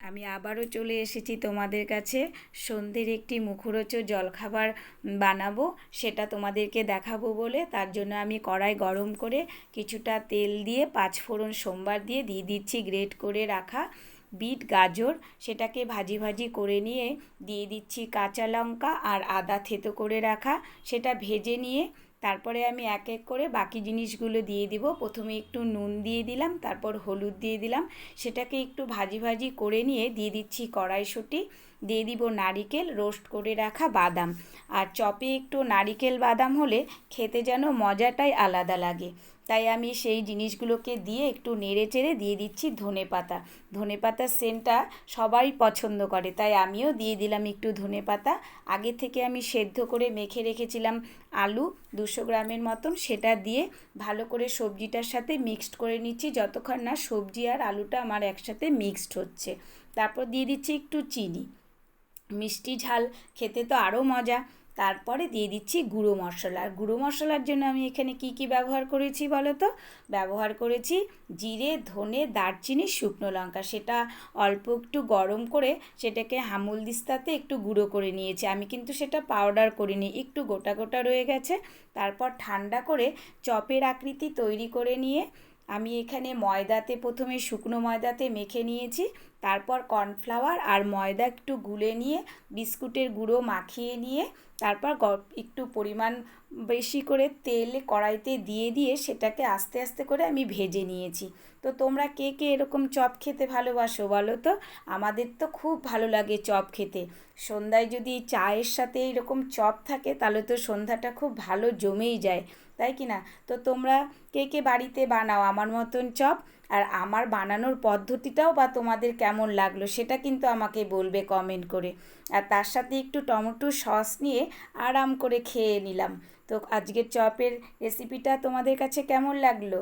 আমি আবারও চলে এসেছি তোমাদের কাছে। সন্ধ্যের একটি মুখরোচক জলখাবার বানাবো, সেটা তোমাদেরকে দেখাবো বলে তার জন্য আমি কড়াই গরম করে কিছুটা তেল দিয়ে পাঁচফোড়ন সোমবার দিয়ে দিচ্ছি গ্রেট করে রাখা বিট গাজর। সেটাকে ভাজি ভাজি করে নিয়ে দিয়ে দিচ্ছি কাঁচা লঙ্কা আর আদা থেতো করে রাখা, সেটা ভেজে নিয়ে তারপরে আমি এক এক করে বাকি জিনিসগুলো দিয়ে দিব। প্রথমে একটু নুন দিয়ে দিলাম, তারপর হলুদ দিয়ে দিলাম, সেটাকে একটু ভাজি ভাজি করে নিয়ে দিয়ে দিচ্ছি কড়াইশুঁটি, দিয়ে দিব নারিকেল, রোস্ট করে রাখা বাদাম। আর চপে একটু নারিকেল বাদাম হলে খেতে যেন মজাটাই আলাদা লাগে, তাই আমি সেই জিনিসগুলোকে দিয়ে একটু নেড়ে চেড়ে দিয়ে দিচ্ছি ধনেপাতা। ধনেপাতার সেন্টটা সবাই পছন্দ করে, তাই আমিও দিয়ে দিলাম একটু ধনেপাতা। আগে থেকে আমি সেদ্ধ করে মেখে রেখেছিলাম আলু 200 গ্রামের মতন, সেটা দিয়ে ভালো করে সবজিটার সাথে মিক্সড করে নিচ্ছি যতক্ষণ না সবজি আর আলুটা আমার একসাথে মিক্সড হচ্ছে। তারপর দিয়ে দিচ্ছি একটু চিনি, মিষ্টি ঝাল খেতে তো আরও মজা। তারপরে দিয়ে দিচ্ছি গুঁড়ো মশলা। গুঁড়ো মশলার জন্য আমি এখানে কি কি ব্যবহার করেছি বলো তো? ব্যবহার করেছি জিরে, ধনে, দারচিনি, শুকনো লঙ্কা। সেটা অল্প একটু গরম করে সেটাকে হামলদিস্তাতে একটু গুঁড়ো করে নিয়েছি। আমি কিন্তু সেটা পাউডার করিনি, একটু গোটা গোটা রয়ে গেছে। তারপর ঠান্ডা করে চপের আকৃতি তৈরি করে নিয়ে আমি এখানে ময়দাতে প্রথমে শুকনো ময়দাতে মেখে নিয়েছি, তারপর কর্নফ্লাওয়ার আর ময়দা একটু গুলে নিয়ে বিস্কুটের গুঁড়ো মাখিয়ে নিয়ে তারপর একটু পরিমাণ বেশি করে তেল কড়াইতে দিয়ে সেটাকে আস্তে আস্তে করে আমি ভেজে নিয়েছি। তো তোমরা কে কে এরকম চপ খেতে ভালোবাসো বলো তো? আমাদের তো খুব ভালো লাগে চপ খেতে। সন্ধ্যায় যদি চায়ের সাথে এরকম চপ থাকে তাহলে তো সন্ধ্যাটা খুব ভালো জমেই যায়, তাই কি না? তো তোমরা কে কে বাড়িতে বানাও আমার মতন চপ? আর আমার বানানোর পদ্ধতিটাও বা তোমাদের কেমন লাগলো সেটা কিন্তু আমাকে বলবে কমেন্ট করে। আর তার সাথে একটু টমেটো সস নিয়ে আরাম করে খেয়ে নিলাম। তো আজকের চপের রেসিপিটা তোমাদের কাছে কেমন লাগলো?